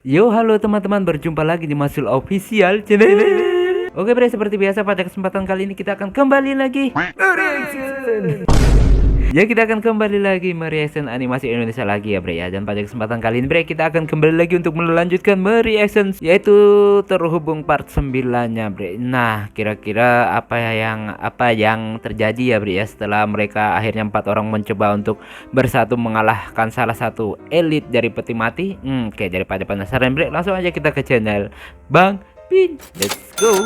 Yo, halo teman-teman, berjumpa lagi di Masul Official Channel. Oke bre, seperti biasa pada kesempatan kali ini kita akan kembali lagi mereaction. Ya, kita akan kembali lagi mereaction animasi Indonesia lagi ya bre ya. Dan pada kesempatan kali ini bre, kita akan kembali lagi untuk melanjutkan mereaction, yaitu terhubung part 9-nya bre. Nah, kira-kira apa yang terjadi ya bre ya, setelah mereka akhirnya 4 orang mencoba untuk bersatu mengalahkan salah satu elit dari peti mati. Oke, daripada penasaran bre, langsung aja kita ke channel Bang Pin. Let's go.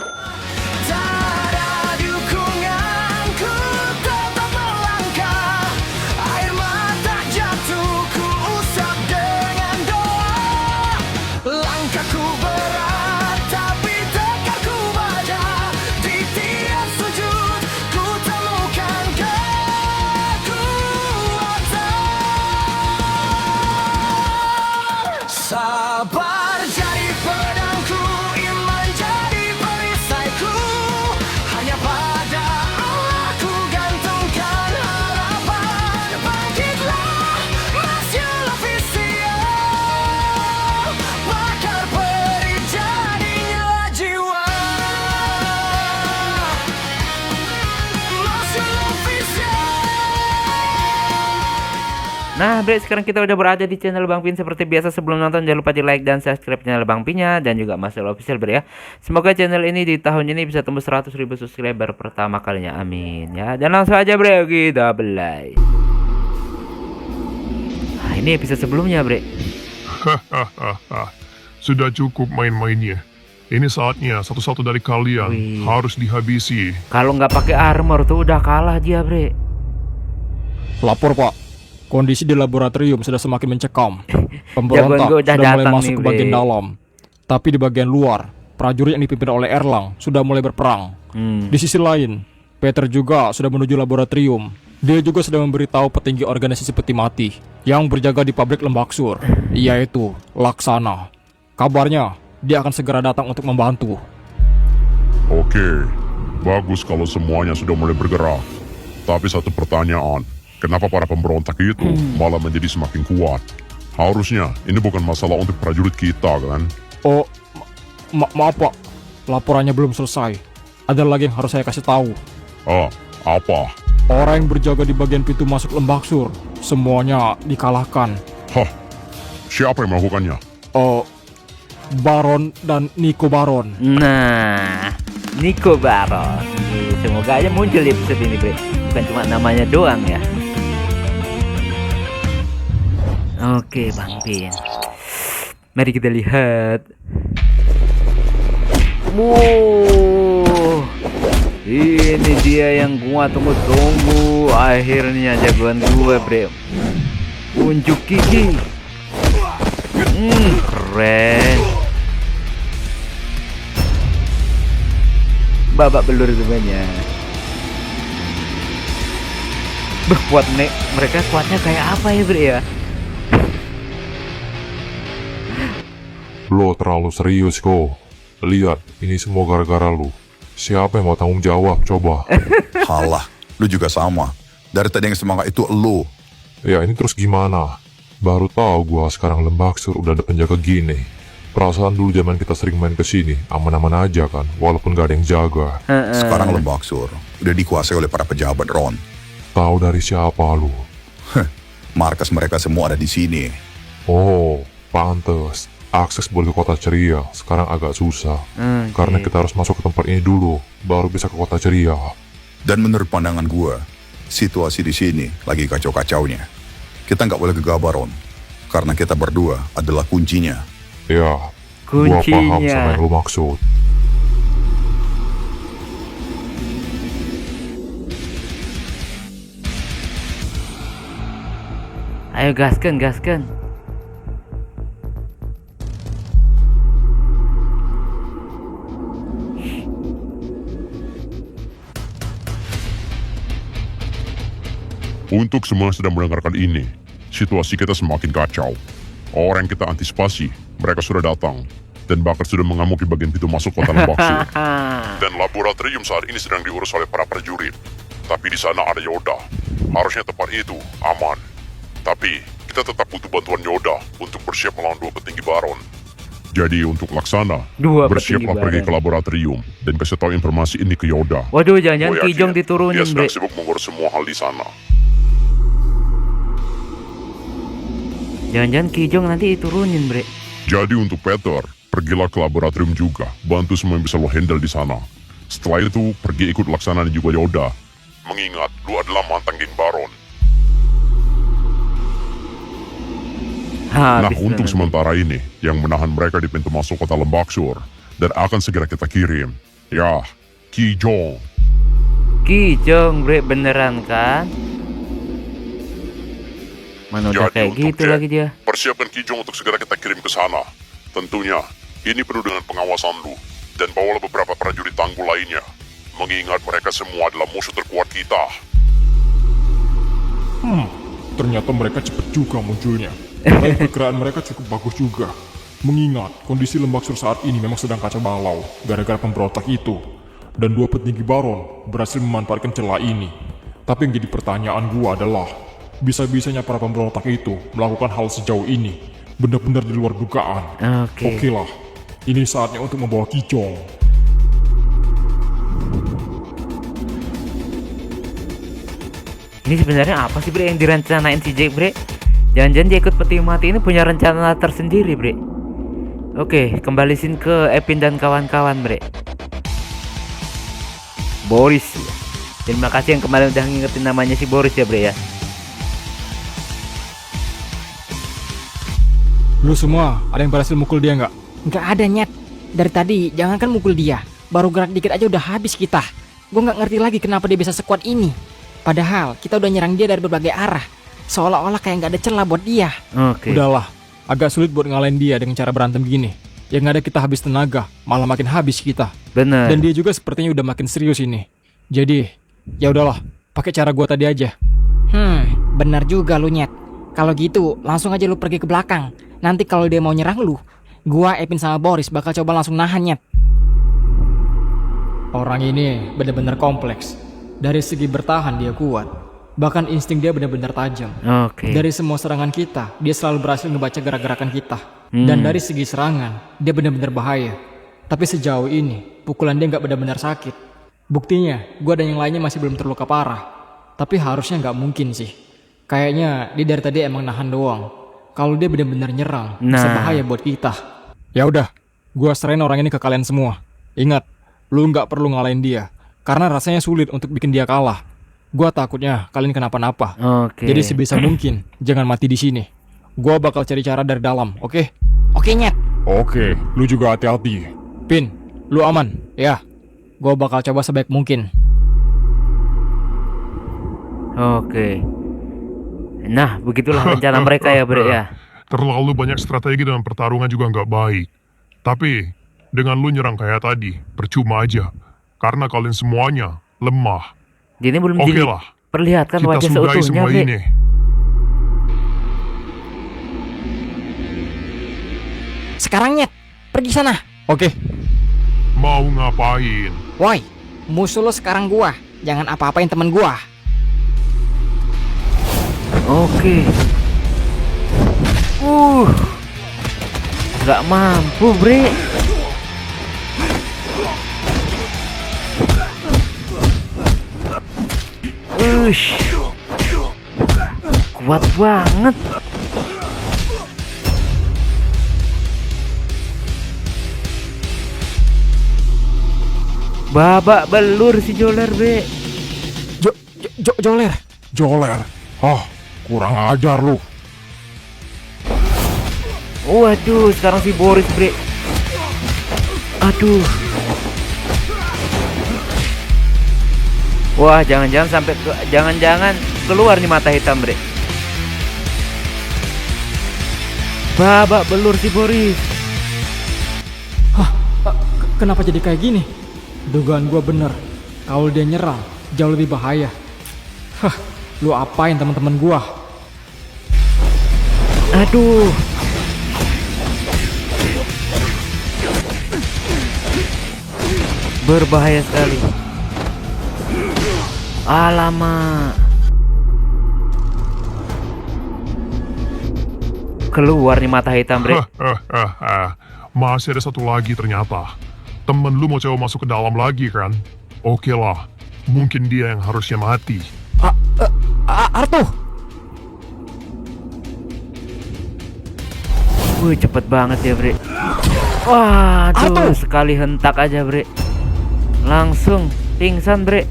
Sabar jadi pedangku, iman jadi perisaiku. Hanya pada Allah ku gantungkan harapan. Bangkitlah Masyul Official, bakar peri jadinya jiwa. Masyul Official. Nah bre, sekarang kita udah berada di channel Bang Pin. Seperti biasa sebelum nonton jangan lupa di like dan subscribe channel Bang Pinnya dan juga Masul Official bre ya. Semoga channel ini di tahun ini bisa tembus 100.000 subscriber pertama kalinya, amin ya. Dan langsung aja bre, kita play. Nah, ini episode sebelumnya bre. Sudah cukup main-mainnya. Ini saatnya satu-satu dari kalian Wih. harus dihabisi. Kalau nggak pakai armor tuh udah kalah dia bre. Lapor Pak, kondisi di laboratorium sudah semakin mencekam. Jagoan Pemberontak gua udah sudah mulai datang masuk nih, ke bagian Bre. dalam. Tapi di bagian luar, prajurit yang dipimpin oleh Erlang sudah mulai berperang. Di sisi lain, Peter juga sudah menuju laboratorium. Dia juga sudah memberitahu petinggi organisasi peti mati yang berjaga di pabrik Lembaksur, yaitu Laksana. Kabarnya, dia akan segera datang untuk membantu. Oke, bagus kalau semuanya sudah mulai bergerak. Tapi satu pertanyaan, kenapa para pemberontak itu malah menjadi semakin kuat? Harusnya ini bukan masalah untuk prajurit kita kan? Oh, maaf Pak, laporannya belum selesai. Ada lagi yang harus saya kasih tahu. Apa? Orang yang berjaga di bagian pintu masuk Lembaksur semuanya dikalahkan. Hah, siapa yang melakukannya? Baron dan Nico Baron. Nah, Nico Baron. Semoga aja muncul di episode ini bre, bukan cuma namanya doang ya. Oke Bang Pin, mari kita lihat. Wow, ini dia yang gua tunggu-tunggu. Akhirnya jagoan gua bre, unjuk gigi. Keren. Babak belur semuanya. Kuat nek, mereka kuatnya kayak apa ya bre ya? Lo terlalu serius kok. Lihat, ini semua gara-gara lu. Siapa yang mau tanggung jawab, coba? Halah, lu juga sama. Dari tadi yang semangat itu lu. Ya ini terus gimana? Baru tahu gua sekarang Lembaksur udah ada penjaga gini. Perasaan dulu zaman kita sering main ke sini, aman-aman aja kan, walaupun gak ada yang jaga. Sekarang Lembaksur udah dikuasai oleh para pejabat Ron. Tahu dari siapa lu? Markas mereka semua ada di sini. Oh, pantes. Akses buat ke kota ceria sekarang agak susah. Karena kita harus masuk ke tempat ini dulu, baru bisa ke kota ceria. Dan menurut pandangan gua, situasi di sini lagi kacau-kacaunya. Kita nggak boleh gegabah Ron, karena kita berdua adalah kuncinya. Ya, gua paham Kuncinya. sama yang lu maksud. Ayo gaskan, gaskan. Untuk semua yang sedang mendengarkan ini, situasi kita semakin kacau. Orang yang kita antisipasi, mereka sudah datang. Dan bahkan sudah mengamuk di bagian pintu masuk kota Lembaksur. Dan laboratorium saat ini sedang diurus oleh para prajurit. Tapi di sana ada Yoda. Harusnya tempat itu aman. Tapi kita tetap butuh bantuan Yoda untuk bersiap melawan dua petinggi Baron. Jadi untuk Laksana, Dua bersiaplah petinggi pergi badan. ke laboratorium dan kasih tahu informasi ini ke Yoda. Waduh, jangan-jangan Gua yakin Kijong diturunin, dia sedang bre. sibuk mengurus semua hal di sana. Jangan-jangan Kijong nanti diturunin, bre. Jadi untuk Peter, pergilah ke laboratorium juga, bantu semua yang bisa lo handle di sana. Setelah itu, pergi ikut Laksana dan juga Yoda. Mengingat, lu adalah mantan geng Baron. Nah, Habis untuk nanti. sementara ini, yang menahan mereka di pintu masuk kota Lembaksur, dan akan segera kita kirim, ya, Kijong. Kijong, bre, beneran kan? Mana udah Jadi kayak untuk gitu Jack, lagi dia. persiapkan Kijong untuk segera kita kirim ke sana. Tentunya, ini penuh dengan pengawasan lu, dan bawalah beberapa prajurit tangguh lainnya. Mengingat mereka semua adalah musuh terkuat kita. Ternyata mereka cepat juga munculnya. Dan pergerakan mereka cukup bagus juga. Mengingat kondisi Lembaksur saat ini memang sedang kacau balau gara-gara pemberontak itu. Dan dua petinggi Baron berhasil memanfaatkan celah ini. Tapi yang jadi pertanyaan gua adalah, bisa-bisanya para pemberontak itu melakukan hal sejauh ini benar-benar di luar dugaan. Oke. Oke lah, ini saatnya untuk membawa Kijong. Ini sebenarnya apa sih, bre, yang direncanain si Jack, bre? Jangan-jangan dia ikut peti mati ini punya rencana tersendiri, bre. Oke, kembaliin ke Epin dan kawan-kawan, bre. Boris. Terima kasih yang kemarin udah ngingetin namanya si Boris ya, bre ya. Lu semua, ada yang berhasil mukul dia nggak? Nggak ada, Nyet. Dari tadi, jangankan mukul dia, baru gerak dikit aja udah habis kita. Gue nggak ngerti lagi kenapa dia bisa sekuat ini. Padahal kita udah nyerang dia dari berbagai arah, seolah-olah kayak nggak ada celah buat dia. Oke. Udahlah, agak sulit buat ngalahin dia dengan cara berantem gini. Yang ada kita habis tenaga, malah makin habis kita. Bener. Dan dia juga sepertinya udah makin serius ini. Jadi, ya udahlah, pakai cara gua tadi aja. Benar juga lu, Nyet. Kalau gitu, langsung aja lu pergi ke belakang. Nanti kalau dia mau nyerang lu, gua, Epin sama Boris bakal coba langsung nahan, Nyet. Orang ini benar-benar kompleks. Dari segi bertahan dia kuat. Bahkan insting dia benar-benar tajam. Oke. Dari semua serangan kita, dia selalu berhasil ngebaca gerak-gerakan kita. Dan dari segi serangan, dia benar-benar bahaya. Tapi sejauh ini, pukulan dia nggak benar-benar sakit. Buktinya, gua dan yang lainnya masih belum terluka parah. Tapi harusnya nggak mungkin sih. Kayaknya dia dari tadi emang nahan doang. Kalau dia benar-benar nyerang, bisa Nah. bahaya buat kita. Ya udah, gua serahin orang ini ke kalian semua. Ingat, lu nggak perlu ngalahin dia. Karena rasanya sulit untuk bikin dia kalah. Gua takutnya kalian kenapa-napa. Oke. Jadi sebisa mungkin jangan mati di sini. Gua bakal cari cara dari dalam, oke? Oke, Nyet. Oke, lu juga hati-hati. Pin, lu aman? Ya. Gua bakal coba sebaik mungkin. Oke. Nah, begitulah rencana mereka ya, bre ya. Terlalu banyak strategi dalam pertarungan juga nggak baik. Tapi, dengan lu nyerang kayak tadi, percuma aja. Karena kalian semuanya lemah. Jadi belum Oke lah, diperlihatkan kita wajah sudahi seutuhnya, semua bre. ini. Sekarang, Nyet, pergi sana. Oke. Mau ngapain? Woi, musuh lo sekarang gua. Jangan apa-apain temen gua. Oke. Nggak mampu, bre. Ush. Kuat banget. Babak belur si Joler, bre. Joler. Joler. Kurang ajar lu. Waduh, sekarang si Boris, bre. Aduh. Wah, jangan-jangan jangan-jangan keluar nih mata hitam, bre. Babak belur si Boris. Kenapa jadi kayak gini? Dugaan gua bener. Kalau dia nyerang, jauh lebih bahaya. Lu apain teman-teman gua? Aduh. Berbahaya sekali. Alamak. Keluar nih mata hitam, bre. Masih ada satu lagi ternyata. Temen lu mau coba masuk ke dalam lagi kan? Oke lah, mungkin dia yang harusnya mati. Arto! Wih, cepet banget ya, Bre. Waduh, Aduh. sekali hentak aja, Bre. Langsung pingsan, Bre.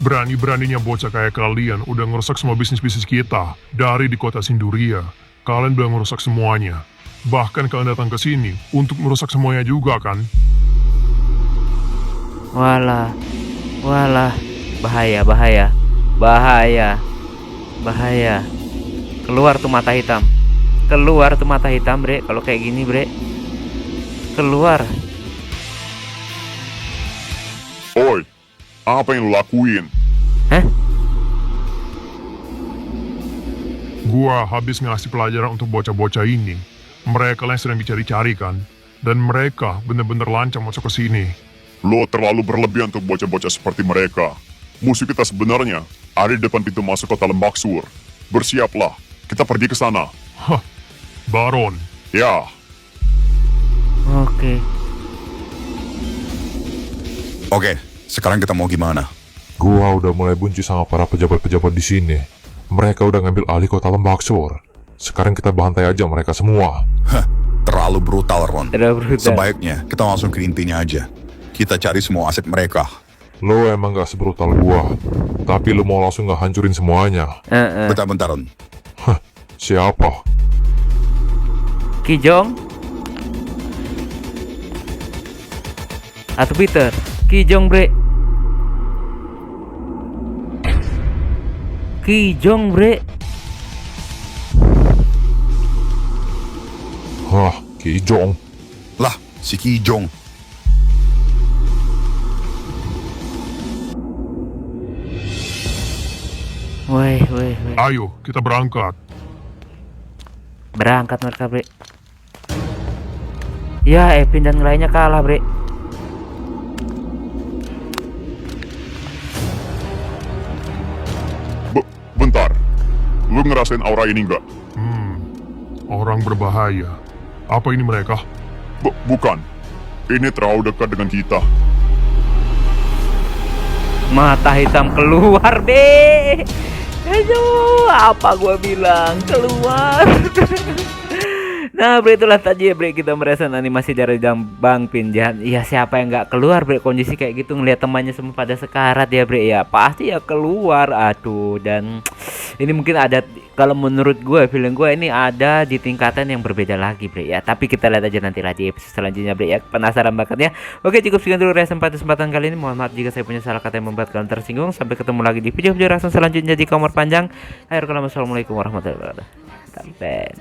Berani-beraninya bocah kayak kalian udah ngerusak semua bisnis-bisnis kita. Dari di kota Sinduria, kalian udah ngerusak semuanya. Bahkan kalian datang ke sini untuk merusak semuanya juga kan? Walah, walah, bahaya, bahaya, bahaya, bahaya. Keluar tuh mata hitam, keluar tuh mata hitam, Bre. Kalau kayak gini, Bre, keluar. Oi, apa yang lu lakuin? Hah? Gua habis ngasih pelajaran untuk bocah-bocah ini. Mereka yang sedang dicari-cari kan? Dan mereka bener-bener lancang masuk ke sini. Lo terlalu berlebihan untuk bocah-bocah seperti mereka. Musuh kita sebenarnya ada di depan pintu masuk kota Lembak Sur. Bersiaplah, kita pergi ke sana. Hah, Baron. Ya, Oke. Oke, sekarang kita mau gimana? Gua udah mulai benci sama para pejabat-pejabat di sini. Mereka udah ngambil alih kota Lembak Sur. Sekarang kita bantai aja mereka semua. Terlalu brutal, Ron. Terlalu brutal. Sebaiknya kita langsung ke intinya aja. Kita cari semua aset mereka. Lo emang gak sebrutal gua, tapi lo mau langsung gak hancurin semuanya. Bentar-bentar, Ron. Siapa? Kijong atau Peter? Kijong, Bre. Kijong, Bre. Hah, Ki Jong. Lah, si Ki Jong. Woi, woi, woi. Ayo, kita berangkat. Berangkat mereka, Bre. Ya, Epin dan lainnya kalah, Bre. bentar. Lu ngerasain aura ini nggak? Orang berbahaya. Apa ini mereka? Bukan. Ini terlalu dekat dengan kita. Mata hitam keluar, Be. Aduh, apa gua bilang? Keluar. Nah, Bre, itulah tadi ya, Bre, kita merasakan animasi dari Bang Pinjan. Ya, siapa yang nggak keluar, Bre, kondisi kayak gitu, ngelihat temannya semua pada sekarat ya, Bre, ya pasti ya keluar. Aduh, dan ini mungkin ada, kalau menurut gue, feeling gue ini ada di tingkatan yang berbeda lagi, Bre, ya. Tapi kita lihat aja nanti di episode selanjutnya, Bre, ya. Penasaran banget ya. Oke, cukup sekian dulu kesempatan kali ini. Mohon maaf jika saya punya salah kata yang membuat kalian tersinggung. Sampai ketemu lagi di video-video reaction selanjutnya di Kamar Panjang. Akhir kalam, assalamualaikum warahmatullahi wabarakatuh. Sampai.